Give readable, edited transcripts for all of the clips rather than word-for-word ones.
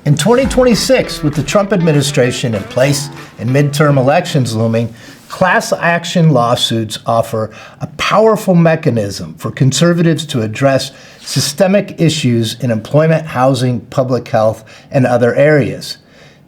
In 2026, with the Trump administration in place and midterm elections looming, class action lawsuits offer a powerful mechanism for conservatives to address systemic issues in employment, housing, public health, and other areas.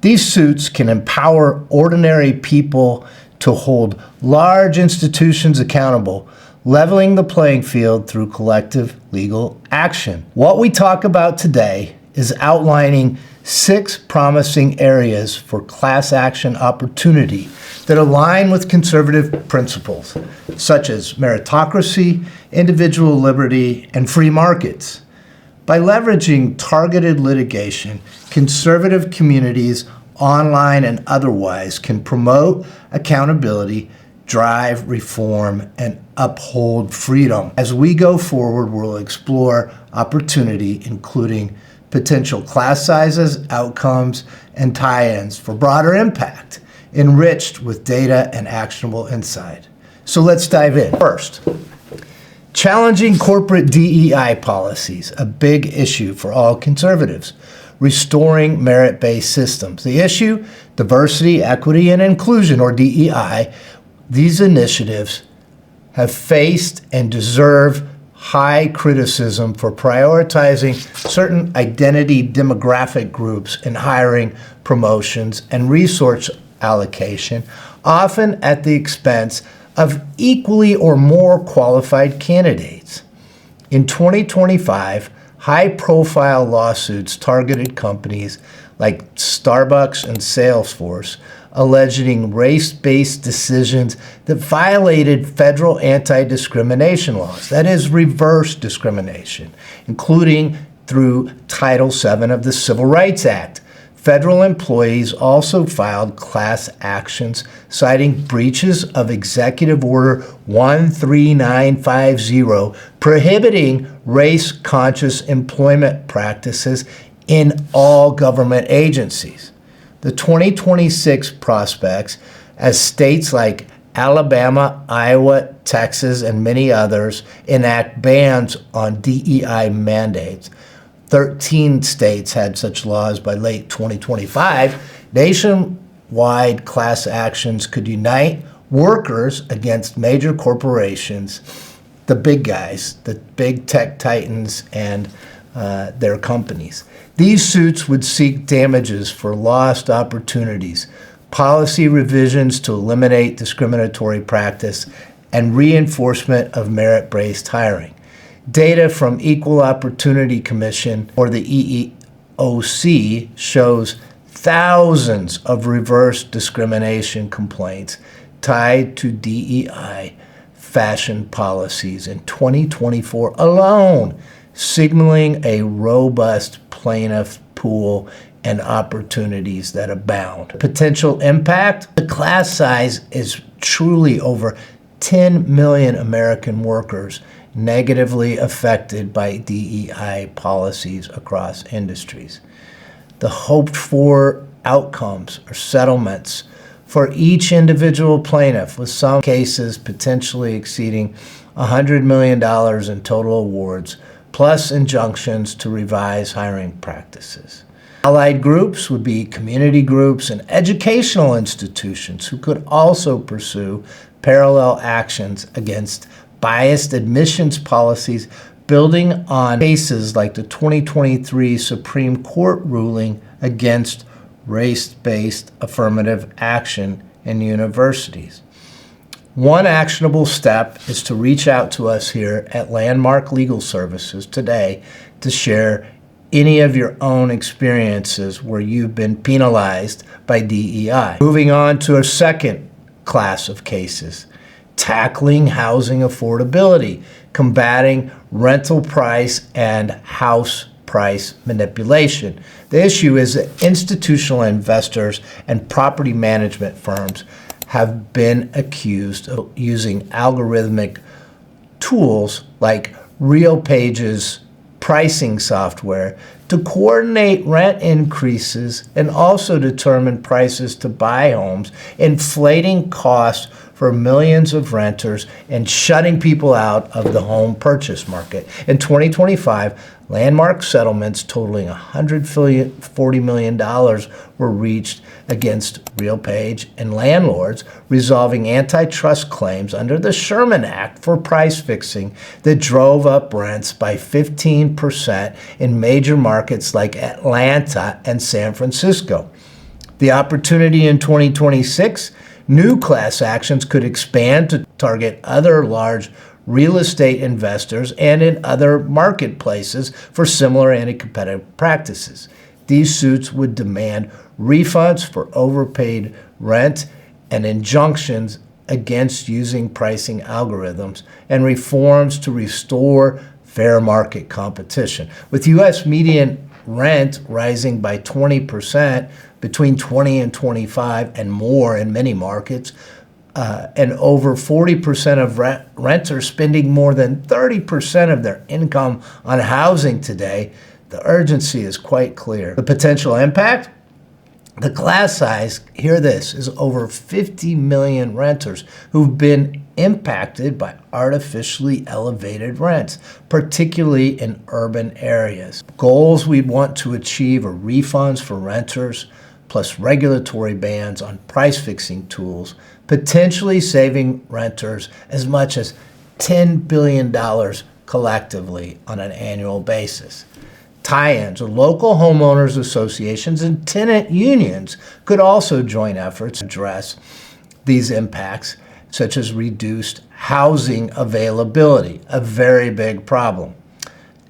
These suits can empower ordinary people to hold large institutions accountable, leveling the playing field through collective legal action. What we talk about today is outlining 6 promising areas for class action opportunity that align with conservative principles, such as meritocracy, individual liberty, and free markets. By leveraging targeted litigation, conservative communities, online and otherwise, can promote accountability, drive reform, and uphold freedom. As we go forward, we'll explore opportunity, including potential class sizes, outcomes, and tie-ins for broader impact, enriched with data and actionable insight. So let's dive in. First, challenging corporate DEI policies, a big issue for all conservatives. Restoring merit-based systems. The issue, diversity, equity, and inclusion, or DEI. These initiatives have faced and deserve high criticism for prioritizing certain identity demographic groups in hiring, promotions, and resource allocation, often at the expense of equally or more qualified candidates. In 2025, high-profile lawsuits targeted companies like Starbucks and Salesforce, alleging race-based decisions that violated federal anti-discrimination laws, that is, reverse discrimination, including through Title VII of the Civil Rights Act. Federal employees also filed class actions citing breaches of Executive Order 13950, prohibiting race-conscious employment practices in all government agencies. The 2026 prospects, as states like Alabama, Iowa, Texas, and many others enact bans on DEI mandates. 13 states had such laws by late 2025. Nationwide class actions could unite workers against major corporations, the big guys, the big tech titans, and their companies. These suits would seek damages for lost opportunities, policy revisions to eliminate discriminatory practice, and reinforcement of merit-based hiring. Data from Equal Opportunity Commission, or the EEOC, shows thousands of reverse discrimination complaints tied to DEI fashion policies in 2024 alone, signaling a robust plaintiff pool and opportunities that abound. Potential impact? The class size is truly over 10 million American workers negatively affected by DEI policies across industries. The hoped-for outcomes or settlements for each individual plaintiff, with some cases potentially exceeding $100 million in total awards, plus injunctions to revise hiring practices. Allied groups would be community groups and educational institutions who could also pursue parallel actions against biased admissions policies, building on cases like the 2023 Supreme Court ruling against race-based affirmative action in universities. One actionable step is to reach out to us here at Landmark Legal Services today to share any of your own experiences where you've been penalized by DEI. Moving on to a second class of cases, tackling housing affordability, combating rental price and house price manipulation. The issue is that institutional investors and property management firms have been accused of using algorithmic tools like RealPage's pricing software to coordinate rent increases and also determine prices to buy homes, inflating costs for millions of renters and shutting people out of the home purchase market. In 2025, Landmark settlements totaling $140 million were reached against RealPage and landlords, resolving antitrust claims under the Sherman Act for price fixing that drove up rents by 15% in major markets like Atlanta and San Francisco. The opportunity in 2026, new class actions could expand to target other large real estate investors and in other marketplaces for similar anti-competitive practices. These suits would demand refunds for overpaid rent and injunctions against using pricing algorithms and reforms to restore fair market competition. With U.S. median rent rising by 20%, between 20 and 25 and more in many markets, and over 40% of renters spending more than 30% of their income on housing today, the urgency is quite clear. The potential impact? The class size, hear this, is over 50 million renters who've been impacted by artificially elevated rents, particularly in urban areas. Goals we want to achieve are refunds for renters, plus regulatory bans on price-fixing tools, potentially saving renters as much as $10 billion collectively on an annual basis. Tie-ins or local homeowners associations and tenant unions could also join efforts to address these impacts, such as reduced housing availability, a very big problem.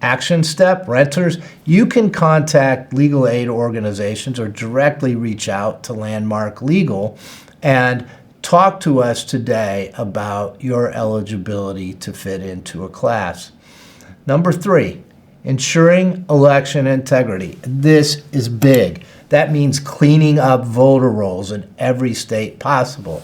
Action step, renters, you can contact legal aid organizations or directly reach out to Landmark Legal and talk to us today about your eligibility to fit into a class. Number 3, ensuring election integrity. This is big. That means cleaning up voter rolls in every state possible.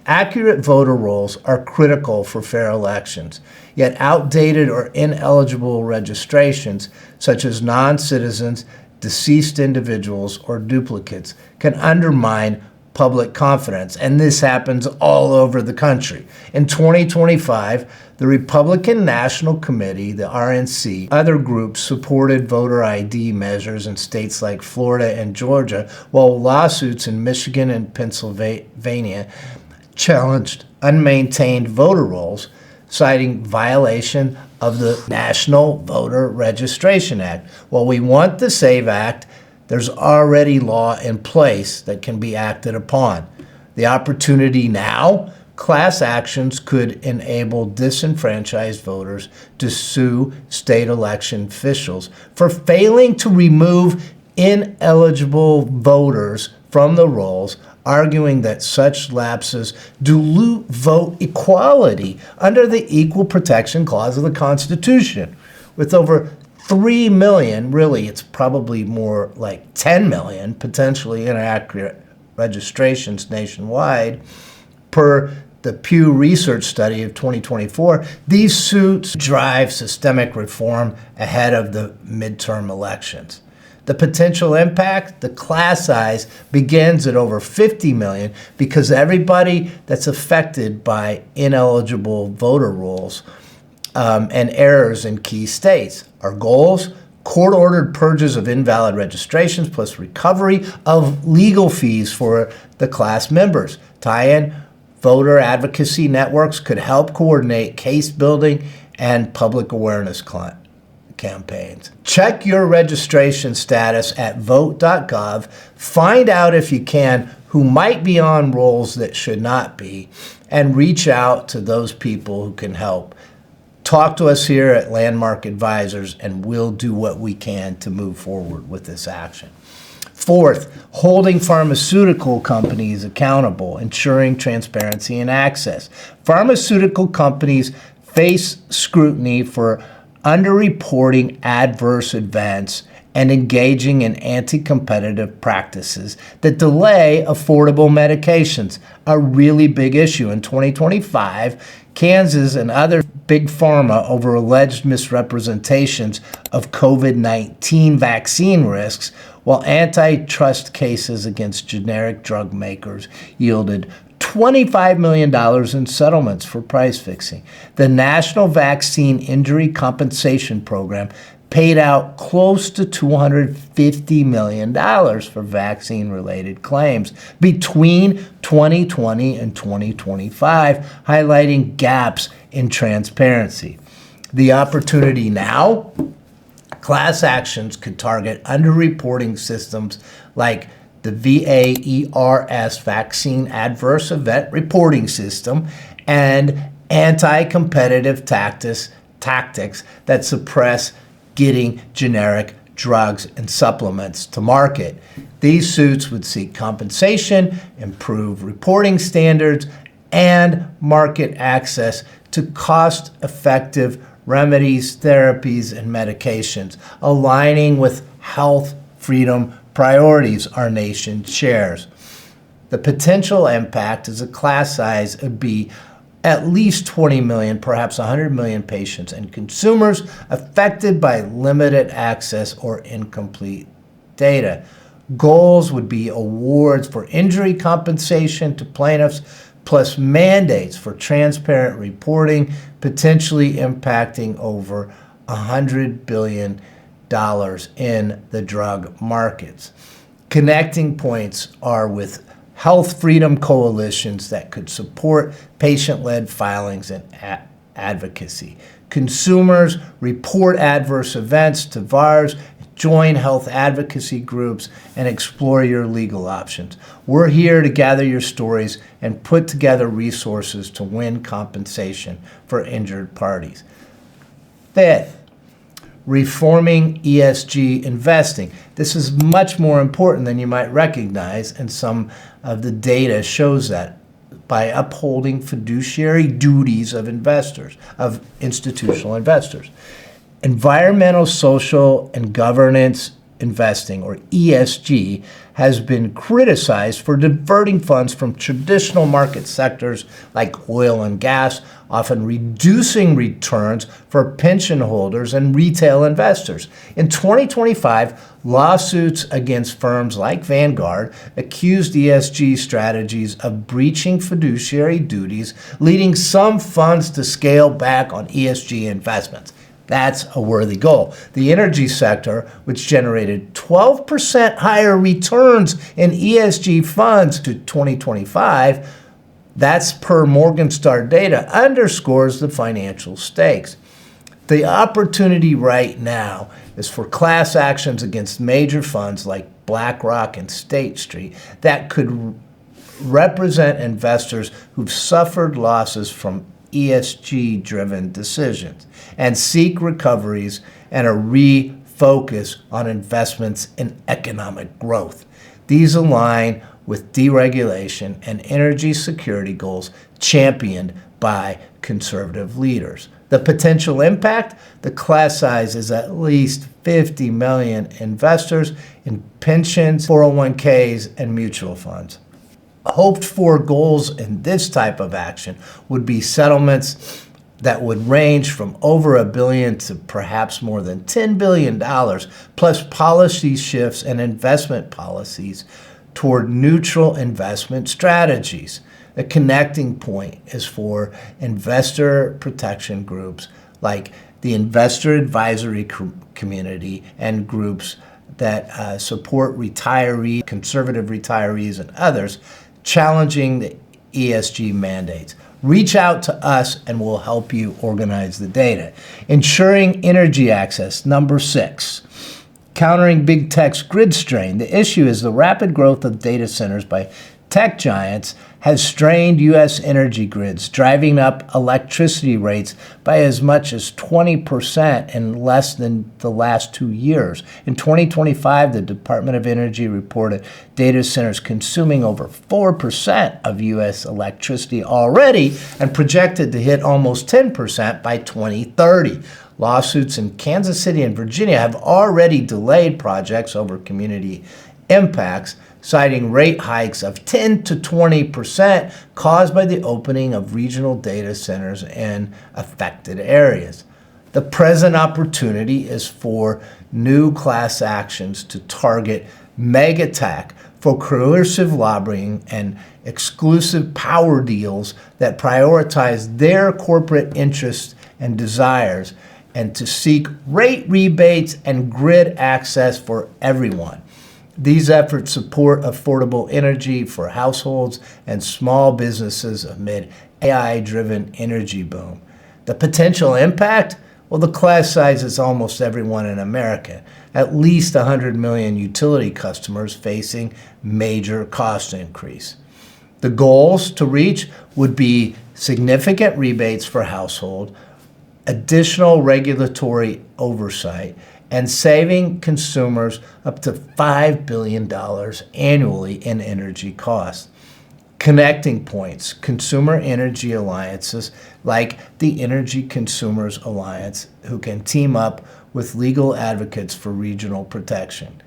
Accurate voter rolls are critical for fair elections, yet outdated or ineligible registrations, such as non-citizens, deceased individuals, or duplicates, can undermine public confidence, and this happens all over the country. In 2025, the Republican National Committee, the RNC, other groups supported voter ID measures in states like Florida and Georgia, while lawsuits in Michigan and Pennsylvania challenged unmaintained voter rolls, citing violation of the National Voter Registration Act. While we want the SAVE Act, there's already law in place that can be acted upon. The opportunity now, class actions could enable disenfranchised voters to sue state election officials for failing to remove ineligible voters from the rolls, arguing that such lapses dilute vote equality under the Equal Protection Clause of the Constitution. With over 3 million, really it's probably more like 10 million potentially inaccurate registrations nationwide, per the Pew Research study of 2024, these suits drive systemic reform ahead of the midterm elections. The potential impact, the class size begins at over 50 million because everybody that's affected by ineligible voter rolls and errors in key states. Our goals: court-ordered purges of invalid registrations plus recovery of legal fees for the class members. Tie-in voter advocacy networks could help coordinate case building and public awareness campaigns. Check your registration status at vote.gov. Find out, if you can, who might be on rolls that should not be, and reach out to those people who can help. Talk to us here at Landmark Advisors, and we'll do what we can to move forward with this action. Fourth, holding pharmaceutical companies accountable, ensuring transparency and access. Pharmaceutical companies face scrutiny for underreporting adverse events and engaging in anti-competitive practices that delay affordable medications, a really big issue. In 2025, Kansas and other big pharma over alleged misrepresentations of COVID-19 vaccine risks, while antitrust cases against generic drug makers yielded $25 million in settlements for price fixing. The National Vaccine Injury Compensation Program paid out close to $250 million for vaccine-related claims between 2020 and 2025, highlighting gaps in transparency. The opportunity now? Class actions could target underreporting systems like the VAERS Vaccine Adverse Event Reporting System and anti-competitive tactics that suppress getting generic drugs and supplements to market. These suits would seek compensation, improve reporting standards, and market access to cost-effective remedies, therapies, and medications, aligning with health freedom priorities our nation shares. The potential impact is a class size would be at least 20 million, perhaps 100 million patients and consumers affected by limited access or incomplete data. Goals would be awards for injury compensation to plaintiffs, plus mandates for transparent reporting, potentially impacting over $100 billion in the drug markets. Connecting points are with health freedom coalitions that could support patient-led filings and advocacy. Consumers report adverse events to VAERS, join health advocacy groups, and explore your legal options. We're here to gather your stories and put together resources to win compensation for injured parties. Fifth, reforming ESG investing. This is much more important than you might recognize, and some of the data shows that, by upholding fiduciary duties of investors, of institutional investors. Environmental, social, and governance investing, or ESG, has been criticized for diverting funds from traditional market sectors like oil and gas, often reducing returns for pension holders and retail investors. In 2025, lawsuits against firms like Vanguard accused ESG strategies of breaching fiduciary duties, leading some funds to scale back on ESG investments. That's a worthy goal. The energy sector, which generated 12% higher returns in ESG funds to 2025, that's per Morningstar data, underscores the financial stakes. The opportunity right now is for class actions against major funds like BlackRock and State Street that could represent investors who've suffered losses from ESG-driven decisions and seek recoveries and a refocus on investments in economic growth. These align with deregulation and energy security goals championed by conservative leaders. The potential impact? The class size is at least 50 million investors in pensions, 401ks, and mutual funds. Hoped for goals in this type of action would be settlements that would range from over $1 billion to perhaps more than $10 billion, plus policy shifts and investment policies toward neutral investment strategies. The connecting point is for investor protection groups like the investor advisory community and groups that support conservative retirees and others, challenging the ESG mandates. Reach out to us and we'll help you organize the data. Ensuring energy access, number 6. Countering big tech's grid strain. The issue is the rapid growth of data centers by tech giants has strained U.S. energy grids, driving up electricity rates by as much as 20% in less than the last 2 years. In 2025, the Department of Energy reported data centers consuming over 4% of U.S. electricity already and projected to hit almost 10% by 2030. Lawsuits in Kansas City and Virginia have already delayed projects over community impacts, citing rate hikes of 10 to 20% caused by the opening of regional data centers in affected areas. The present opportunity is for new class actions to target mega tech for coercive lobbying and exclusive power deals that prioritize their corporate interests and desires and to seek rate rebates and grid access for everyone. These efforts support affordable energy for households and small businesses amid AI-driven energy boom. The potential impact? Well, the class size is almost everyone in America, at least 100 million utility customers facing major cost increase. The goals to reach would be significant rebates for household, additional regulatory oversight, and saving consumers up to $5 billion annually in energy costs. Connecting points, consumer energy alliances like the Energy Consumers Alliance, who can team up with legal advocates for regional protection.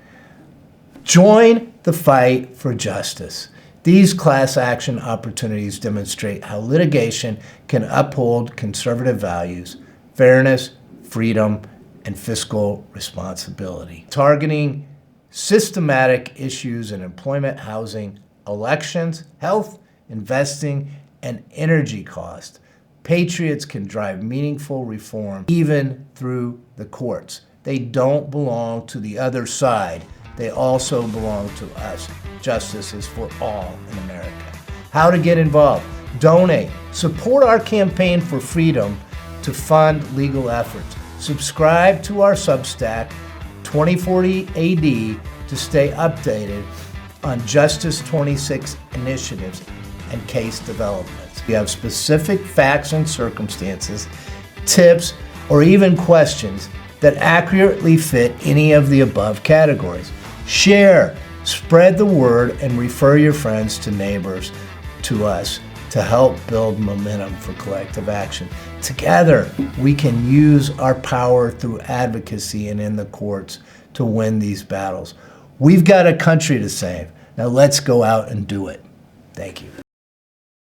Join the fight for justice. These class action opportunities demonstrate how litigation can uphold conservative values, fairness, freedom, and fiscal responsibility. Targeting systematic issues in employment, housing, elections, health, investing, and energy cost. Patriots can drive meaningful reform even through the courts. They don't belong to the other side. They also belong to us. Justice is for all in America. How to get involved? Donate. Support our campaign for freedom to fund legal efforts. Subscribe to our Substack, 2040 AD, to stay updated on Justice 26 initiatives and case developments. If you have specific facts and circumstances, tips, or even questions that accurately fit any of the above categories, share, spread the word, and refer your friends to neighbors to us to help build momentum for collective action. Together, we can use our power through advocacy and in the courts to win these battles. We've got a country to save. Now let's go out and do it. Thank you.